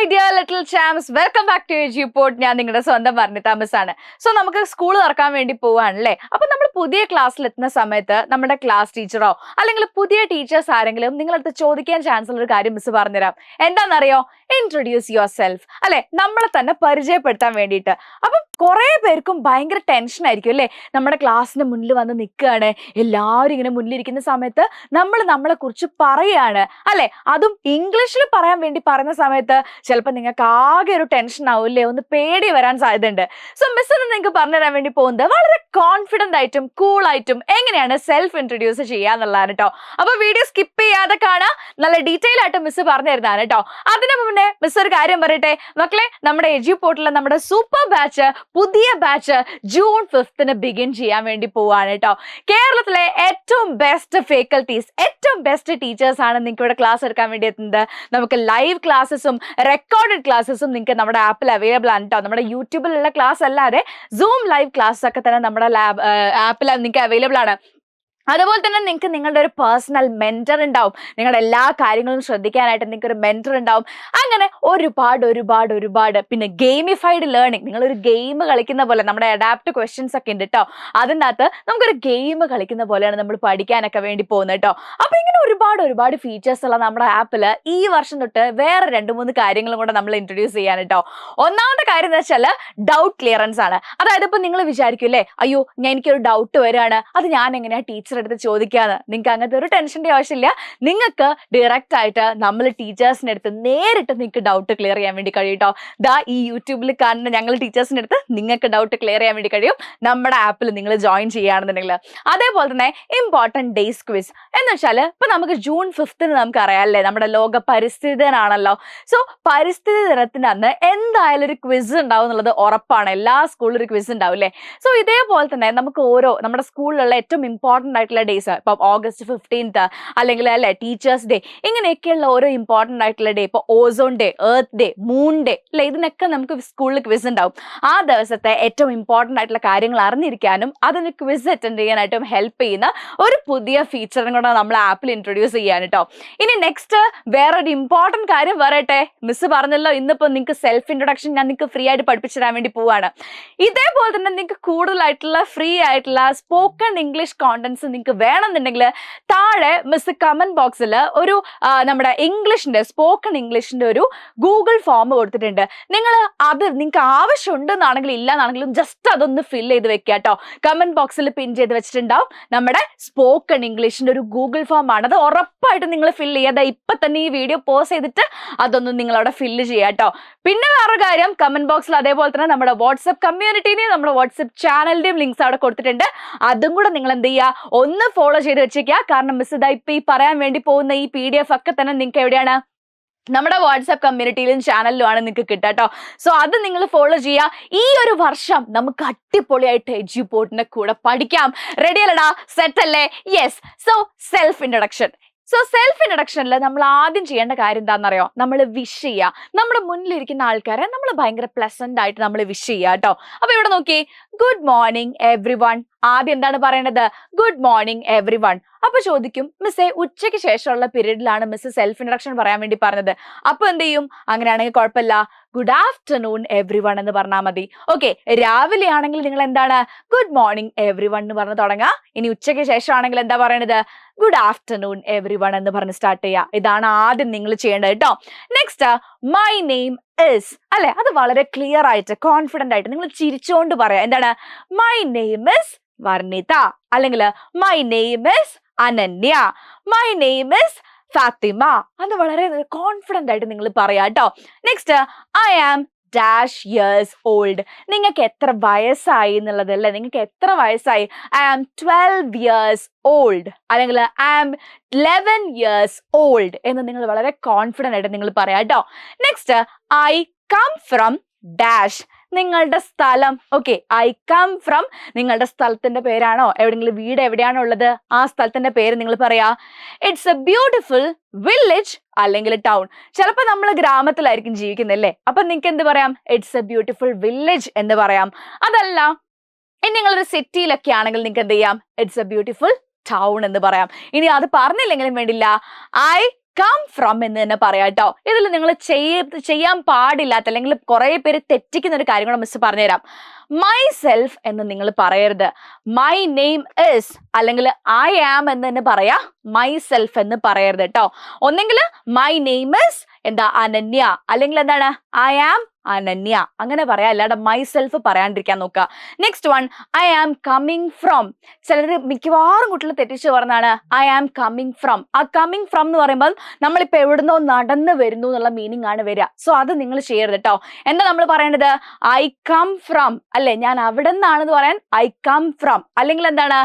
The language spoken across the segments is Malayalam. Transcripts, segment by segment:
My dear little champs, welcome back to Report. ഞാൻ നിങ്ങളുടെ സ്വന്തം വർണ്ണിത മിസ് ആണ്. സോ നമുക്ക് സ്കൂൾ തുറക്കാൻ വേണ്ടി പോവാണല്ലേ. അപ്പോൾ നമ്മൾ പുതിയ ക്ലാസ്സിൽ എത്തുന്ന സമയത്ത് നമ്മുടെ ക്ലാസ് ടീച്ചറോ അല്ലെങ്കിൽ പുതിയ ടീച്ചേഴ്സ് ആരെങ്കിലും നിങ്ങളടുത്ത് ചോദിക്കാൻ ചാൻസ് ഉള്ള ഒരു കാര്യം മിസ് പറഞ്ഞുതരാം. എന്താണെന്നറിയോ? Introduce your self. അല്ലെ, നമ്മളെ തന്നെ പരിചയപ്പെടുത്താൻ വേണ്ടിയിട്ട്. അപ്പം കുറെ പേർക്കും ഭയങ്കര ടെൻഷൻ ആയിരിക്കും അല്ലേ? നമ്മുടെ ക്ലാസ്സിന് മുന്നിൽ വന്ന് നിൽക്കുകയാണ്, എല്ലാവരും ഇങ്ങനെ മുന്നിലിരിക്കുന്ന സമയത്ത് നമ്മൾ നമ്മളെ കുറിച്ച് പറയാണ് അല്ലെ, അതും ഇംഗ്ലീഷിൽ പറയാൻ വേണ്ടി പറയുന്ന സമയത്ത് ചിലപ്പോൾ നിങ്ങൾക്ക് ആകെ ഒരു ടെൻഷൻ ആവില്ലേ, ഒന്ന് പേടി വരാൻ സാധ്യതയുണ്ട്. സോ മിസ്സിന് നിങ്ങൾക്ക് പറഞ്ഞു തരാൻ വേണ്ടി പോകുന്നത് വളരെ കോൺഫിഡന്റ് ആയിട്ടും കൂൾ ആയിട്ടും എങ്ങനെയാണ് സെൽഫ് ഇൻട്രൊഡ്യൂസ് ചെയ്യാന്നുള്ളതാണ് കേട്ടോ. അപ്പൊ വീഡിയോ സ്കിപ്പ് ചെയ്യാതെ കാണാം, നല്ല ഡീറ്റെയിൽ ആയിട്ട് മിസ് പറഞ്ഞു തരുന്നതാണ് കേട്ടോ. അതിനു മുന്നേ മിസ് ഒരു കാര്യം പറയട്ടെ മക്കളെ, നമ്മുടെ എജു പോർട്ടലിൽ നമ്മുടെ സൂപ്പർ ബാച്ച്, പുതിയ ബാച്ച് ജൂൺ 5 ബിഗിൻ ചെയ്യാൻ വേണ്ടി പോവാണ് കേട്ടോ. കേരളത്തിലെ ഏറ്റവും ബെസ്റ്റ് ഫാക്കൽറ്റീസ്, ഏറ്റവും ബെസ്റ്റ് ടീച്ചേഴ്സ് ആണ് നിങ്ങൾക്ക് ഇവിടെ ക്ലാസ് എടുക്കാൻ വേണ്ടി എത്തുന്നത്. നമുക്ക് ലൈവ് ക്ലാസ്സസും റെക്കോർഡഡ് ക്ലാസ്സസും നിങ്ങൾക്ക് നമ്മുടെ ആപ്പിൽ അവൈലബിൾ ആണ് കേട്ടോ. നമ്മുടെ യൂട്യൂബിലുള്ള ക്ലാസ് അല്ലാതെ സൂം ലൈവ് ക്ലാസ് ഒക്കെ തന്നെ നമ്മുടെ ആപ്പിൽ നിങ്ങൾക്ക് അവൈലബിൾ ആണ്. അതുപോലെ തന്നെ നിങ്ങൾക്ക് നിങ്ങളുടെ ഒരു പേഴ്സണൽ മെന്റർ ഉണ്ടാവും, നിങ്ങളുടെ എല്ലാ കാര്യങ്ങളും ശ്രദ്ധിക്കാനായിട്ട് നിങ്ങൾക്ക് ഒരു മെന്റർ ഉണ്ടാവും. അങ്ങനെ ഒരുപാട് പിന്നെ ഗെയിമിഫൈഡ് ലേണിംഗ്, നിങ്ങളൊരു ഗെയിം കളിക്കുന്ന പോലെ നമ്മുടെ അഡാപ്റ്റ് ക്വസ്റ്റ്യൻസ് ഒക്കെ ഉണ്ട് കേട്ടോ. അതിൻ്റെ അകത്ത് നമുക്കൊരു ഗെയിം കളിക്കുന്ന പോലെയാണ് നമ്മൾ പഠിക്കാനൊക്കെ വേണ്ടി പോകുന്നത് കേട്ടോ. അപ്പൊ ഇങ്ങനെ ഒരുപാട് ഫീച്ചേഴ്സ് ഉള്ള നമ്മുടെ ആപ്പിൽ ഈ വർഷം തൊട്ട് വേറെ 2-3 കാര്യങ്ങളും കൂടെ നമ്മൾ ഇൻട്രൊഡ്യൂസ് ചെയ്യാൻ കേട്ടോ. ഒന്നാമത്തെ കാര്യം എന്ന് വെച്ചാൽ ഡൗട്ട് ക്ലിയറൻസ് ആണ്. അതായത് ഇപ്പൊ നിങ്ങൾ വിചാരിക്കും അല്ലേ, അയ്യോ എനിക്കൊരു ഡൗട്ട് വരികയാണ്, അത് ഞാൻ എങ്ങനെയാ ടീച്ചർ എടുത്ത് ചോദിക്കാന്ന്. നിങ്ങൾക്ക് അങ്ങനത്തെ ഒരു ടെൻഷന്റെ ആവശ്യമില്ല. നിങ്ങൾക്ക് ഡയറക്റ്റ് ആയിട്ട് നമ്മൾ ടീച്ചേഴ്സിന്റെ അടുത്ത് നേരിട്ട് നിങ്ങൾക്ക് ഡൗട്ട് ക്ലിയർ ചെയ്യാൻ വേണ്ടി കഴിയും കേട്ടോ. ദാ ഈ യൂട്യൂബിൽ കാണുന്ന ഞങ്ങൾ ടീച്ചേഴ്സിന്റെ അടുത്ത് നിങ്ങൾക്ക് ഡൗട്ട് ക്ലിയർ ചെയ്യാൻ വേണ്ടി കഴിയും നമ്മുടെ ആപ്പിൽ നിങ്ങൾ ജോയിൻ ചെയ്യുകയാണെന്നുണ്ടെങ്കിൽ. അതേപോലെ തന്നെ ഇമ്പോർട്ടൻറ്റ് ഡേയ്സ് ക്വിസ് എന്ന് വെച്ചാൽ ഇപ്പൊ നമുക്ക് ജൂൺ 5 നമുക്ക് അറിയാമല്ലേ, നമ്മുടെ ലോക പരിസ്ഥിതി ദിനമാണല്ലോ. സോ പരിസ്ഥിതി ദിനത്തിന് അന്ന് എന്തായാലും ഒരു ക്വിസ് ഉണ്ടാവും എന്നുള്ളത് ഉറപ്പാണ്. എല്ലാ സ്കൂളിലും ഒരു ക്വിസ് ഉണ്ടാവും അല്ലേ. സോ ഇതേപോലെ തന്നെ നമുക്ക് നമ്മുടെ സ്കൂളിലുള്ള ഏറ്റവും ഇമ്പോർട്ടൻ്റ് ആയിട്ടുള്ള ഡേയ്സ്, ഇപ്പം August 15 അല്ലെങ്കിൽ അല്ലെ ടീച്ചേഴ്സ് ഡേ, ഇങ്ങനെയൊക്കെയുള്ള ഓരോ ഇമ്പോർട്ടൻ്റ് ആയിട്ടുള്ള ഡേ, ഇപ്പോൾ ozone day, earth day, moon day അല്ലെ, ഇതിനൊക്കെ നമുക്ക് സ്കൂളിൽ ക്വിസ് ഉണ്ടാവും. ആ ദിവസത്തെ ഏറ്റവും ഇമ്പോർട്ടൻ്റ് ആയിട്ടുള്ള കാര്യങ്ങൾ അറിഞ്ഞിരിക്കാനും അതിന് ക്വിസ് അറ്റൻഡ് ചെയ്യാനായിട്ടും ഹെൽപ്പ് ചെയ്യുന്ന ഒരു പുതിയ ഫീച്ചറും കൂടെ നമ്മൾ ആപ്പിൽ ഇൻട്രൊഡ്യൂസ് ചെയ്യാൻ കേട്ടോ. ഇനി നെക്സ്റ്റ് വേറൊരു ഇമ്പോർട്ടൻ്റ് കാര്യം പറയട്ടെ. മിസ് പറഞ്ഞല്ലോ, ഇന്നിപ്പോൾ നിങ്ങൾക്ക് സെൽഫ് ഇൻട്രൊഡക്ഷൻ ഞാൻ നിങ്ങൾക്ക് ഫ്രീ ആയിട്ട് പഠിപ്പിച്ചു തരാൻ വേണ്ടി പോവാണ്. ഇതേപോലെ തന്നെ നിങ്ങൾക്ക് കൂടുതലായിട്ടുള്ള ഫ്രീ ആയിട്ടുള്ള സ്പോക്കൺ ഇംഗ്ലീഷ് കോണ്ടന്റ്സ് നിങ്ങൾക്ക് വേണമെന്നുണ്ടെങ്കിൽ താഴെ മിസ് കമന്റ് ബോക്സിൽ ഒരു നമ്മുടെ സ്പോക്കൺ ഇംഗ്ലീഷിന്റെ ഒരു ഗൂഗിൾ ഫോം കൊടുത്തിട്ടുണ്ട്. നിങ്ങൾക്ക് ആവശ്യമുണ്ടെന്നാണെങ്കിലും ഇല്ലാന്നാണെങ്കിലും ജസ്റ്റ് അതൊന്ന് ഫില്ല് ചെയ്ത് വെക്കുക കേട്ടോ. കമന്റ് ബോക്സിൽ പിൻ ചെയ്ത് വെച്ചിട്ടുണ്ടാവും നമ്മുടെ സ്പോക്കൺ ഇംഗ്ലീഷിന്റെ ഒരു ഗൂഗിൾ ഫോം ആണ്. അത് ഉറപ്പായിട്ട് നിങ്ങൾ ഫില്ല് ചെയ്യാതെ ഇപ്പൊ തന്നെ ഈ വീഡിയോ പോസ്റ്റ് ചെയ്തിട്ട് അതൊന്നും നിങ്ങൾ അവിടെ ഫില്ല് ചെയ്യുക കേട്ടോ. പിന്നെ വേറൊരു കാര്യം, കമന്റ് ബോക്സിൽ അതേപോലെ തന്നെ നമ്മുടെ വാട്സ്ആപ്പ് കമ്മ്യൂണിറ്റിന്റെയും നമ്മുടെ വാട്സ്ആപ്പ് ചാനലിന്റെയും ലിങ്ക്സ് അവിടെ കൊടുത്തിട്ടുണ്ട്. അതും കൂടെ നിങ്ങൾ എന്ത് ചെയ്യുക, ഒന്ന് ഫോളോ ചെയ്ത് വെച്ചേക്കുക. കാരണം മിസ് ഇതാ ഇപ്പൊ ഈ പറയാൻ വേണ്ടി പോകുന്ന ഈ PDF ഒക്കെ തന്നെ നിങ്ങൾക്ക് എവിടെയാണ്, നമ്മുടെ വാട്സ്ആപ്പ് കമ്മ്യൂണിറ്റിയിലും ചാനലിലുമാണ് നിങ്ങൾക്ക് കിട്ടുക കേട്ടോ. സോ അത് നിങ്ങൾ ഫോളോ ചെയ്യുക. ഈ ഒരു വർഷം നമുക്ക് അടിപൊളിയായിട്ട് എഡ്യൂപോർട്ടിന്റെ കൂടെ പഠിക്കാം. റെഡി അല്ലടാ? സെറ്റ് അല്ലേ? Yes. So self introduction. Self ഇൻട്രൊഡക്ഷനിൽ നമ്മൾ ആദ്യം ചെയ്യേണ്ട കാര്യം എന്താണെന്നറിയോ? നമ്മൾ വിഷ് ചെയ്യുക. നമ്മുടെ മുന്നിലിരിക്കുന്ന ആൾക്കാരെ നമ്മൾ ഭയങ്കര പ്ലസന്റ് ആയിട്ട് നമ്മൾ വിഷ് ചെയ്യുക കേട്ടോ. അപ്പൊ ഇവിടെ നോക്കി, ഗുഡ് മോർണിംഗ് എവ്രി വൺ. ആദ്യം എന്താണ് പറയേണ്ടത്? Good morning every one. അപ്പൊ ചോദിക്കും, മിസ്സേ ഉച്ചയ്ക്ക് ശേഷമുള്ള പീരീഡിലാണ് മിസ് സെൽഫ് ഇൻട്രൊഡക്ഷൻ പറയാൻ വേണ്ടി പറഞ്ഞത്. അപ്പൊ എന്ത് ചെയ്യും? അങ്ങനെയാണെങ്കിൽ കുഴപ്പമില്ല, ഗുഡ് ആഫ്റ്റർനൂൺ എവ്രി വൺ എന്ന് പറഞ്ഞാൽ മതി. ഓക്കെ, രാവിലെ ആണെങ്കിൽ നിങ്ങൾ എന്താണ് ഗുഡ് മോർണിംഗ് എവ്രി വൺ എന്ന് പറഞ്ഞ് തുടങ്ങുക. ഇനി ഉച്ചയ്ക്ക് ശേഷം ആണെങ്കിൽ എന്താ പറയണത്? ഗുഡ് ആഫ്റ്റർനൂൺ എവ്രി വൺ എന്ന് പറഞ്ഞ് സ്റ്റാർട്ട് ചെയ്യുക. ഇതാണ് ആദ്യം നിങ്ങൾ ചെയ്യേണ്ടത് കേട്ടോ. നെക്സ്റ്റ്, മൈ നെയിം ഇസ് അല്ലെ, അത് വളരെ ക്ലിയർ ആയിട്ട് കോൺഫിഡന്റ് ആയിട്ട് നിങ്ങൾ ചിരിച്ചുകൊണ്ട് പറയാം. എന്താണ്? മൈ നെയിം ഇസ് വർണ്ണിത, അല്ലെങ്കിൽ my name is Ananya, my name is Fathima. അത് വളരെ കോൺഫിഡന്റ് ആയിട്ട് നിങ്ങൾ പറയാം കേട്ടോ. Next, I am dash years old. നിങ്ങൾക്ക് എത്ര വയസ്സായി എന്നുള്ളതല്ലേ, നിങ്ങൾക്ക് എത്ര വയസ്സായി? ഐ ആം 12 years old, അല്ലെങ്കിൽ ഐ ആം 11 years old എന്ന് നിങ്ങൾ വളരെ കോൺഫിഡന്റ് ആയിട്ട് നിങ്ങൾ പറയാം കേട്ടോ. Next, I come from dash, നിങ്ങളുടെ സ്ഥലം. ഓക്കെ, ഐ കം ഫ്രം നിങ്ങളുടെ സ്ഥലത്തിന്റെ പേരാണോ, എവിടെയെങ്കിലും വീട് എവിടെയാണോ ഉള്ളത് ആ സ്ഥലത്തിന്റെ പേര് നിങ്ങൾ പറയാ. ഇറ്റ്സ് എ ബ്യൂട്ടിഫുൾ വില്ലേജ് അല്ലെങ്കിൽ ടൗൺ. ചിലപ്പോൾ നമ്മൾ ഗ്രാമത്തിലായിരിക്കും ജീവിക്കുന്നല്ലേ, അപ്പൊ നിങ്ങൾക്ക് എന്ത് പറയാം? ഇറ്റ്സ് എ ബ്യൂട്ടിഫുൾ വില്ലേജ് എന്ന് പറയാം. അതല്ല ഇനി നിങ്ങളൊരു സിറ്റിയിലൊക്കെ ആണെങ്കിൽ നിങ്ങൾക്ക് എന്ത് ചെയ്യാം? ഇറ്റ്സ് എ ബ്യൂട്ടിഫുൾ ടൗൺ എന്ന് പറയാം. ഇനി അത് പറഞ്ഞില്ലെങ്കിലും വേണ്ടില്ല, ഐ കം ഫ്രം എന്ന് തന്നെ പറയാം കേട്ടോ. ഇതിൽ നിങ്ങൾ ചെയ്യാൻ പാടില്ലാത്ത അല്ലെങ്കിൽ കുറെ പേര് തെറ്റിക്കുന്ന ഒരു കാര്യം കൂടെ മിസ് പറഞ്ഞുതരാം. മൈ സെൽഫ് എന്ന് നിങ്ങൾ പറയരുത്. മൈ നെയിം ഇസ് അല്ലെങ്കിൽ ഐ ആം എന്ന് തന്നെ പറയാ, മൈ സെൽഫ് എന്ന് പറയരുത് കേട്ടോ. ഒന്നെങ്കിൽ മൈ നെയിം ഇസ് എന്താ അനന്യ, അല്ലെങ്കിൽ എന്താണ് ഐ ആം അനന്യ, അങ്ങനെ പറയാം. അല്ലാതെ മൈ സെൽഫ് പറയാണ്ടിരിക്കാൻ നോക്കുക. Next one, I am coming from. ചിലർ മിക്കവാറും കുട്ടികൾ തെറ്റിച്ച് പറഞ്ഞാണ് ഐ ആം കമ്മിങ് ഫ്രം. ആ കമ്മിങ് ഫ്രം എന്ന് പറയുമ്പോൾ നമ്മളിപ്പോ എവിടുന്നോ നടന്നു വരുന്നു എന്നുള്ള മീനിങ് ആണ് വരിക. സോ അത് നിങ്ങൾ ചെയ്യരുത് കേട്ടോ. എന്താ നമ്മൾ പറയേണ്ടത്? ഐ കം ഫ്രം, അല്ലെ ഞാൻ അവിടെ നിന്നാണെന്ന് പറയാൻ ഐ കം ഫ്രം. അല്ലെങ്കിൽ എന്താണ്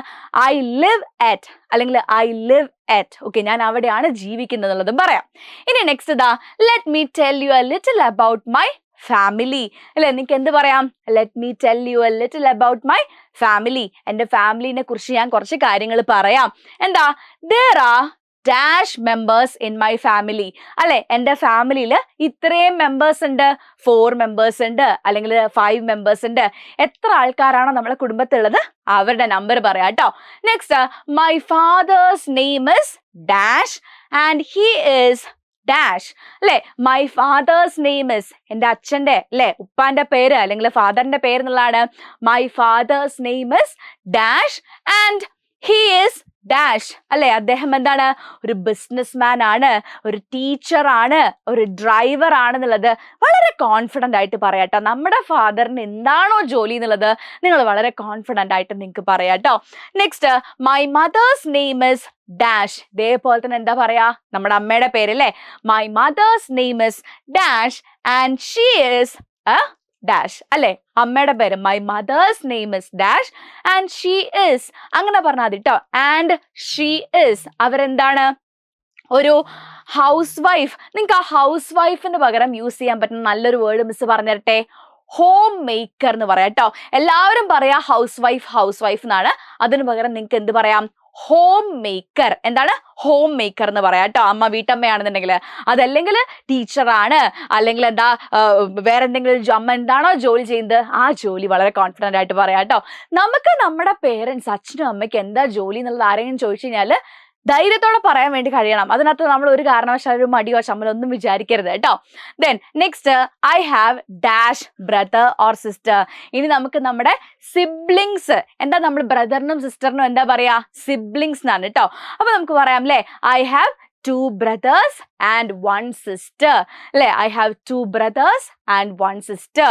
ഐ ലിവ് അറ്റ്, അല്ലെങ്കിൽ ഐ ലിവ് അറ്റ്. ഓക്കെ, ഞാൻ അവിടെയാണ് ജീവിക്കുന്നത് എന്നുള്ളതും പറയാം. ഇനി നെക്സ്റ്റ് ഇതാ, let me tell you a little about my family. അല്ലെ നിങ്ങൾക്ക് എന്ത് പറയാം? Let me tell you a little about my family. എൻ്റെ ഫാമിലിനെ കുറിച്ച് ഞാൻ കുറച്ച് കാര്യങ്ങൾ പറയാം. എന്താ? there are dash members in my family. അല്ലെ എൻ്റെ ഫാമിലിയിൽ ഇത്രയും മെമ്പേഴ്സ് ഉണ്ട്, 4 മെമ്പേഴ്സ് ഉണ്ട്, അല്ലെങ്കിൽ 5 മെമ്പേഴ്സ് ഉണ്ട്. എത്ര ആൾക്കാരാണോ നമ്മളെ കുടുംബത്തിലുള്ളത് അവരുടെ നമ്പർ പറയാം കേട്ടോ. Next, my fathers name is dash and he is dash. അല്ലെ മൈ ഫാദേഴ്സ് നെയിം ഇസ്, എൻ്റെ അച്ഛൻ്റെ അല്ലെ ഉപ്പാന്റെ പേര് അല്ലെങ്കിൽ ഫാദറിന്റെ പേര് എന്നുള്ളതാണ്. My fathers name is dash and he is dash. അല്ലെ അദ്ദേഹം എന്താണ്? ഒരു ബിസിനസ് മാൻ ആണ്, ഒരു ടീച്ചർ ആണ്, ഒരു ഡ്രൈവർ ആണെന്നുള്ളത് വളരെ കോൺഫിഡൻ്റ് ആയിട്ട് പറയാട്ടോ. നമ്മുടെ ഫാദറിന് എന്താണോ ജോലി എന്നുള്ളത് നിങ്ങൾ വളരെ കോൺഫിഡൻ്റ് ആയിട്ട് നിങ്ങൾക്ക് പറയാട്ടോ. Next, my mother's name is dash. ഇതേപോലെ തന്നെ എന്താ പറയാ? നമ്മുടെ അമ്മയുടെ പേരല്ലേ. My mother's name is dash and she is dash. അല്ലെ അമ്മയുടെ പേര് my mother's name is dash and she is, അങ്ങനെ പറഞ്ഞാൽ മതി കേട്ടോ. ആൻഡ് ഷീ ഇസ് അവരെന്താണ്? ഒരു ഹൗസ് വൈഫ്. നിങ്ങൾക്ക് ആ ഹൗസ് വൈഫിന് പകരം യൂസ് ചെയ്യാൻ പറ്റുന്ന നല്ലൊരു വേർഡ് മിസ് പറഞ്ഞു തരട്ടെ. ഹോം മേക്കർ എന്ന് പറയാം കേട്ടോ. എല്ലാവരും പറയാ ഹൗസ് വൈഫ് എന്നാണ്. അതിന് പകരം നിങ്ങൾക്ക് എന്ത് പറയാം? Home maker. എന്താണ്? ഹോം മേക്കർ എന്ന് പറയാം കേട്ടോ. അമ്മ വീട്ടമ്മയാണെന്നുണ്ടെങ്കിൽ, അതല്ലെങ്കിൽ ടീച്ചറാണ്, അല്ലെങ്കിൽ എന്താ വേറെ എന്തെങ്കിലും അമ്മ എന്താണോ ജോലി ചെയ്യുന്നത് ആ ജോലി വളരെ കോൺഫിഡൻ്റ് ആയിട്ട് പറയാം കേട്ടോ. നമുക്ക് നമ്മുടെ പേരൻസ് അച്ഛനും അമ്മയ്ക്ക് എന്താ ജോലി എന്നുള്ളത് ആരെങ്കിലും ചോദിച്ചു കഴിഞ്ഞാൽ ധൈര്യത്തോടെ പറയാൻ വേണ്ടി കഴിയണം. അതിനകത്ത് നമ്മൾ ഒരു കാരണവശാലും ഒരു മടിയോ ചമ്മലോ ഒന്നും വിചാരിക്കരുത് കേട്ടോ. Then next, I have dash brother or sister. ഇനി നമുക്ക് നമ്മുടെ സിബ്ലിങ്സ്, എന്താ നമ്മൾ ബ്രദറിനും സിസ്റ്ററിനും എന്താ പറയാ? സിബ്ലിങ്സ് എന്നാണ് കേട്ടോ. അപ്പൊ നമുക്ക് പറയാം അല്ലേ, I have 2 brothers and 1 sister. അല്ലെ I have 2 brothers and 1 sister.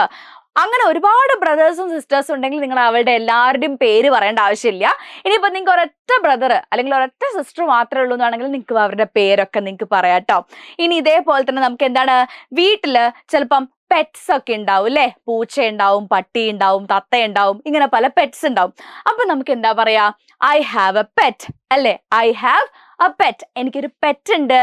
അങ്ങനെ ഒരുപാട് ബ്രദേഴ്സും സിസ്റ്റേഴ്സും ഉണ്ടെങ്കിൽ നിങ്ങൾ അവരുടെ എല്ലാവരുടെയും പേര് പറയേണ്ട ആവശ്യമില്ല. ഇനിയിപ്പോൾ നിങ്ങൾക്ക് ഒരൊറ്റ ബ്രദർ അല്ലെങ്കിൽ ഒരൊറ്റ സിസ്റ്റർ മാത്രമേ ഉള്ളൂ എന്നാണെങ്കിൽ നിങ്ങൾക്ക് അവരുടെ പേരൊക്കെ നിങ്ങൾക്ക് പറയാം കേട്ടോ. ഇനി ഇതേപോലെ തന്നെ നമുക്ക് എന്താണ്, വീട്ടിൽ ചിലപ്പം പെറ്റ്സ് ഒക്കെ ഉണ്ടാവും അല്ലെ. പൂച്ച ഉണ്ടാവും, പട്ടി ഉണ്ടാവും, തത്ത ഉണ്ടാവും, ഇങ്ങനെ പല പെറ്റ്സ് ഉണ്ടാവും. അപ്പൊ നമുക്ക് എന്താ പറയാ? I have A pet. അല്ലെ ഐ ഹാവ് എ പെറ്റ്, എനിക്കൊരു പെറ്റ് ഉണ്ട്.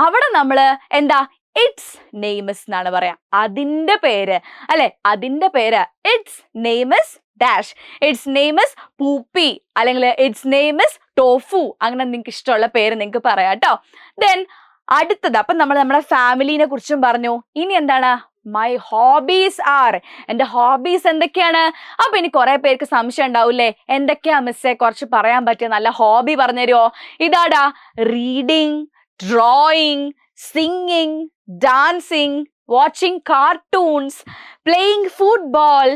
അവിടെ നമ്മള് എന്താ? ഇറ്റ്സ് നെയിം ഇസ് എന്നാണ് പറയാ. അതിന്റെ പേര് അല്ലെ, അതിന്റെ പേര് its name is dash. Its name is puppy, അല്ലെങ്കിൽ ഇറ്റ്സ് നെയിം ഇസ് ടോഫു. അങ്ങനെ നിങ്ങൾക്ക് ഇഷ്ടമുള്ള പേര് നിങ്ങൾക്ക് പറയാം കേട്ടോ. ദെൻ അടുത്തത്, അപ്പൊ നമ്മൾ നമ്മുടെ ഫാമിലിനെ കുറിച്ചും പറഞ്ഞു. ഇനി എന്താണ്? My hobbies are. എൻ്റെ ഹോബീസ് എന്തൊക്കെയാണ്? അപ്പൊ ഇനി കുറെ പേർക്ക് സംശയം ഉണ്ടാവൂലേ, എന്തൊക്കെയാ മിസ്സേ കുറച്ച് പറയാൻ പറ്റിയ നല്ല ഹോബി പറഞ്ഞുതരുമോ? ഇതാടാ, reading, drawing, singing, dancing, watching cartoons, playing football,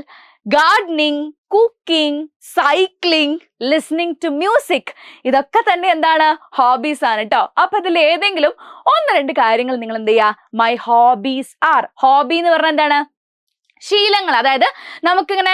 gardening, cooking, cycling, listening to music. ഇതൊക്കെ തന്നെ എന്താണ്? ഹോബീസ് ആണ് കേട്ടോ. അപ്പൊ ഇതിൽ ഏതെങ്കിലും 1-2 കാര്യങ്ങൾ നിങ്ങൾ എന്ത് ചെയ്യുക? My hobbies R. ഹോബി എന്ന് പറഞ്ഞാൽ എന്താണ്? ശീലങ്ങൾ. അതായത് നമുക്കിങ്ങനെ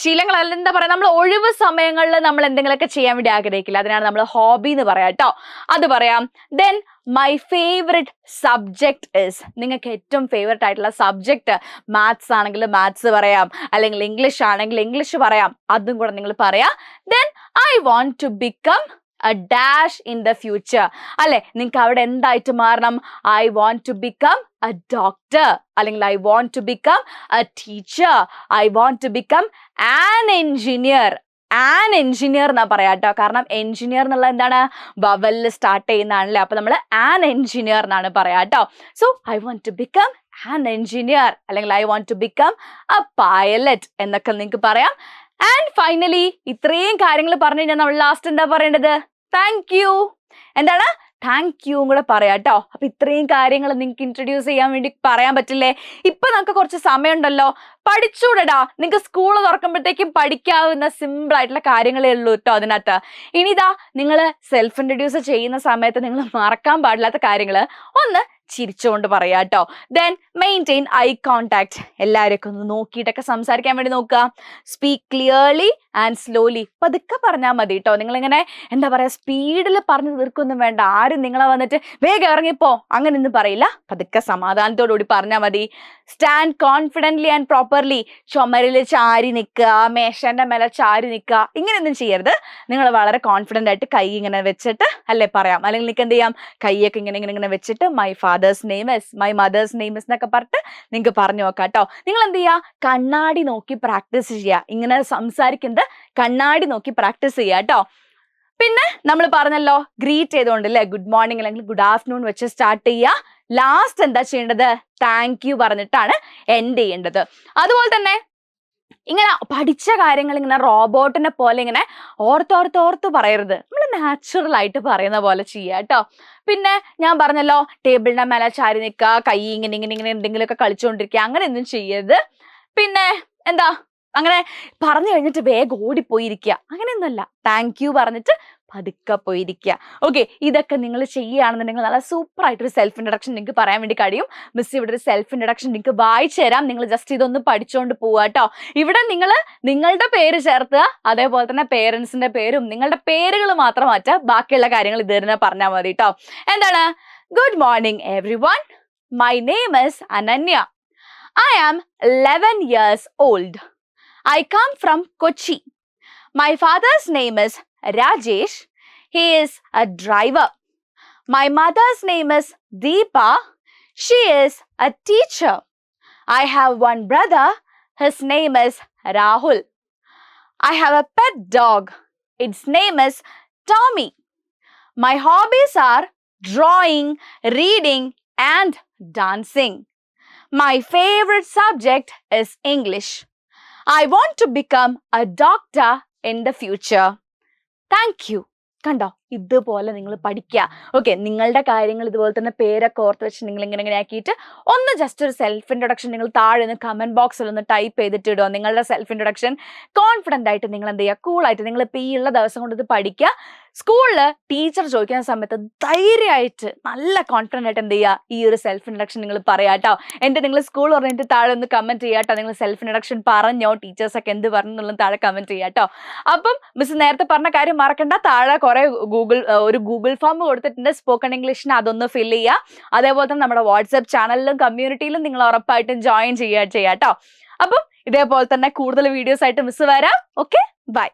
ശീലങ്ങൾ അല്ല, എന്താ പറയാ, നമ്മൾ ഒഴിവ് സമയങ്ങളിൽ നമ്മൾ എന്തെങ്കിലുമൊക്കെ ചെയ്യാൻ വേണ്ടി ആഗ്രഹിക്കില്ല, അതിനാണ് നമ്മൾ ഹോബി എന്ന് പറയാം കേട്ടോ. അത് പറയാം. Then my favourite subject is. നിങ്ങൾക്ക് ഏറ്റവും ഫേവറേറ്റ് ആയിട്ടുള്ള സബ്ജക്ട്, മാത്സ് ആണെങ്കിൽ മാത്സ് പറയാം, അല്ലെങ്കിൽ ഇംഗ്ലീഷ് ആണെങ്കിൽ ഇംഗ്ലീഷ് പറയാം, അതും കൂടെ നിങ്ങൾ പറയാം. Then I want to become a dash in the future. അല്ലെ നിങ്ങൾക്ക് അവിടെ എന്തായിട്ട് മാറണം? I want to become a doctor, അല്ലെങ്കിൽ I want to become a teacher, I want to become an engineer. An engineer എന്നാ പറയാം കേട്ടോ. കാരണം എഞ്ചിനീയർ എന്നുള്ള എന്താണ്? വവലിൽ സ്റ്റാർട്ട് ചെയ്യുന്നതാണല്ലേ. അപ്പൊ നമ്മൾ ആൻ എഞ്ചിനീയർ എന്നാണ് പറയാം കേട്ടോ. So I want to become an engineer, അല്ലെങ്കിൽ I want to become a pilot എന്നൊക്കെ നിങ്ങൾക്ക് പറയാം. ആൻഡ് ഫൈനലി ഇത്രയും കാര്യങ്ങൾ പറഞ്ഞു കഴിഞ്ഞാൽ നമ്മൾ ലാസ്റ്റ് എന്താ പറയേണ്ടത്? Thank you. എന്താണ്? താങ്ക് യുവും കൂടെ പറയാം കേട്ടോ. അപ്പൊ ഇത്രയും കാര്യങ്ങൾ നിങ്ങൾക്ക് ഇൻട്രൊഡ്യൂസ് ചെയ്യാൻ വേണ്ടി പറയാൻ പറ്റില്ലേ? ഇപ്പൊ നമുക്ക് കുറച്ച് സമയമുണ്ടല്ലോ, പഠിച്ചൂടെടാ. നിങ്ങൾക്ക് സ്കൂൾ തുറക്കുമ്പോഴത്തേക്കും പഠിക്കാവുന്ന സിമ്പിൾ ആയിട്ടുള്ള കാര്യങ്ങളേ ഉള്ളൂ കേട്ടോ അതിനകത്ത്. ഇനിതാ നിങ്ങൾ സെൽഫ് ഇൻട്രൊഡ്യൂസ് ചെയ്യുന്ന സമയത്ത് നിങ്ങൾ മറക്കാൻ പാടില്ലാത്ത കാര്യങ്ങൾ ഒന്ന് ചിരിച്ചുകൊണ്ട് പറയാ കേട്ടോ. Then maintain eye contact. എല്ലാവരെയൊക്കെ ഒന്ന് നോക്കിയിട്ടൊക്കെ സംസാരിക്കാൻ വേണ്ടി നോക്കുക. Speak clearly and slowly. പതുക്കെ പറഞ്ഞാൽ മതി കേട്ടോ. നിങ്ങളിങ്ങനെ എന്താ പറയാ, സ്പീഡിൽ പറഞ്ഞു തീർക്കൊന്നും വേണ്ട. ആരും നിങ്ങളെ വന്നിട്ട് വേഗം ഇറങ്ങിപ്പോ അങ്ങനെയൊന്നും പറയില്ല. പതുക്കെ സമാധാനത്തോടുകൂടി പറഞ്ഞാൽ മതി. Stand confidently and properly. ചുമരിൽ ചാരി നിൽക്കുക, മേശന്റെ മേലെ ചാരി നിൽക്കുക, ഇങ്ങനെയൊന്നും ചെയ്യരുത്. നിങ്ങൾ വളരെ കോൺഫിഡൻ്റ് ആയിട്ട് കൈ ഇങ്ങനെ വെച്ചിട്ട് അല്ലേ പറയാം. അല്ലെങ്കിൽ നിങ്ങൾക്ക് എന്ത് ചെയ്യാം, കൈയൊക്കെ ഇങ്ങനെ ഇങ്ങനെ ഇങ്ങനെ വെച്ചിട്ട് my fathers name is, my mother's name is എന്നൊക്കെ പറഞ്ഞിട്ട് നിങ്ങൾക്ക് പറഞ്ഞു നോക്കാം കേട്ടോ. നിങ്ങൾ എന്ത് ചെയ്യുക, കണ്ണാടി നോക്കി പ്രാക്ടീസ് ചെയ്യുക. ഇങ്ങനെ സംസാരിക്കുന്നത് കണ്ണാടി നോക്കി പ്രാക്ടീസ് ചെയ്യുക കേട്ടോ. പിന്നെ നമ്മൾ പറഞ്ഞല്ലോ ഗ്രീറ്റ് ചെയ്തുകൊണ്ട് അല്ലേ, ഗുഡ് മോർണിംഗ് അല്ലെങ്കിൽ ഗുഡ് ആഫ്റ്റർനൂൺ വെച്ച് സ്റ്റാർട്ട് ചെയ്യുക. ലാസ്റ്റ് എന്താ ചെയ്യേണ്ടത്, താങ്ക് യു പറഞ്ഞിട്ടാണ് എൻഡ് ചെയ്യേണ്ടത്. അതുപോലെ തന്നെ ഇങ്ങനെ പഠിച്ച കാര്യങ്ങൾ ഇങ്ങനെ റോബോട്ടിനെ പോലെ ഇങ്ങനെ ഓർത്തോർത്തോർത്ത് പറയരുത്. നമ്മൾ നാച്ചുറൽ ആയിട്ട് പറയുന്ന പോലെ ചെയ്യുക കേട്ടോ. പിന്നെ ഞാൻ പറഞ്ഞല്ലോ ടേബിളിന്റെ മേലെ ചാരി നിൽക്കുക, കൈ ഇങ്ങനെ ഇങ്ങനെ ഇങ്ങനെ എന്തെങ്കിലുമൊക്കെ കളിച്ചുകൊണ്ടിരിക്കുക, അങ്ങനെയൊന്നും ചെയ്യരുത്. പിന്നെ എന്താ, അങ്ങനെ പറഞ്ഞു കഴിഞ്ഞിട്ട് വേഗം ഓടിപ്പോയിരിക്കുക, അങ്ങനെയൊന്നുമല്ല. താങ്ക് യു പറഞ്ഞിട്ട് പതുക്കെ പോയിരിക്കുക. ഓക്കെ, ഇതൊക്കെ നിങ്ങൾ ചെയ്യുകയാണെന്നുണ്ടെങ്കിൽ നല്ല സൂപ്പർ ആയിട്ടൊരു സെൽഫ് ഇൻട്രഡക്ഷൻ നിങ്ങൾക്ക് പറയാൻ വേണ്ടി കഴിയും. മിസ് ഇവിടെ ഒരു സെൽഫ് ഇൻട്രഡക്ഷൻ നിങ്ങൾക്ക് വായിച്ചു തരാം. നിങ്ങൾ ജസ്റ്റ് ഇതൊന്ന് പഠിച്ചുകൊണ്ട് പോവുക കേട്ടോ. ഇവിടെ നിങ്ങൾ നിങ്ങളുടെ പേര് ചേർത്തുക, അതേപോലെ തന്നെ പേരൻസിന്റെ പേരും നിങ്ങളുടെ പേരുകൾ മാത്രം മാറ്റുക. ബാക്കിയുള്ള കാര്യങ്ങൾ ഇത് തന്നെ പറഞ്ഞാൽ മതി കേട്ടോ. എന്താണ്, good morning everyone, my name is Ananya, I am 11 years old, I come from Kochi, my father's name is Rajesh, he is a driver, my mother's name is Deepa, she is a teacher, I have one brother, his name is Rahul, I have a pet dog, its name is Tommy, my hobbies are drawing, reading and dancing, my favorite subject is English, I want to become a doctor in the future. Thank you. കണ്ടോ, ഇതുപോലെ നിങ്ങൾ പഠിക്കുക. ഓക്കെ, നിങ്ങളുടെ കാര്യങ്ങൾ ഇതുപോലെ തന്നെ പേരൊക്കെ ഓർത്ത് വെച്ച് നിങ്ങൾ ഇങ്ങനെ ആക്കിയിട്ട് ഒന്ന് ജസ്റ്റ് ഒരു സെൽഫ് ഇൻട്രൊഡക്ഷൻ നിങ്ങൾ താഴെ നിന്ന് കമന്റ് ബോക്സിൽ ഒന്ന് ടൈപ്പ് ചെയ്തിട്ട് ഇടുക. നിങ്ങളുടെ സെൽഫ് ഇൻട്രൊഡക്ഷൻ കോൺഫിഡൻ്റ് ആയിട്ട് നിങ്ങൾ എന്ത് ചെയ്യുക, കൂളായിട്ട് നിങ്ങൾ ഇപ്പോൾ ഈ ഉള്ള ദിവസം കൊണ്ട് ഇത് പഠിക്കുക. സ്കൂളിൽ ടീച്ചർ ചോദിക്കുന്ന സമയത്ത് ധൈര്യമായിട്ട് നല്ല കോൺഫിഡൻ്റ് ആയിട്ട് എന്ത് ചെയ്യുക, ഈ ഒരു സെൽഫ് ഇൻട്രൊഡക്ഷൻ നിങ്ങൾ പറയാം കേട്ടോ. എൻ്റെ നിങ്ങൾ സ്കൂൾ പറഞ്ഞിട്ട് താഴെ ഒന്ന് കമന്റ് ചെയ്യാം കേട്ടോ. നിങ്ങൾ സെൽഫ് ഇൻട്രൊഡക്ഷൻ പറഞ്ഞോ, ടീച്ചേഴ്സൊക്കെ എന്ത് പറഞ്ഞു എന്നുള്ളത് താഴെ കമന്റ് ചെയ്യാം കേട്ടോ. അപ്പം മിസ് നേരത്തെ പറഞ്ഞ കാര്യം മറക്കണ്ട, താഴെ കുറെ ഒരു ഗൂഗിൾ ഫോം കൊടുത്തിട്ടുണ്ട് സ്പോക്കൺ ഇംഗ്ലീഷിന്, അതൊന്ന് ഫില്ല് ചെയ്യുക. അതേപോലെ തന്നെ നമ്മുടെ വാട്സ്ആപ്പ് ചാനലിലും കമ്മ്യൂണിറ്റിയിലും നിങ്ങൾ ഉറപ്പായിട്ടും ജോയിൻ ചെയ്യാം കേട്ടോ. അപ്പം ഇതേപോലെ തന്നെ കൂടുതൽ വീഡിയോസ് ആയിട്ട് മിസ് വരാം. Okay, by.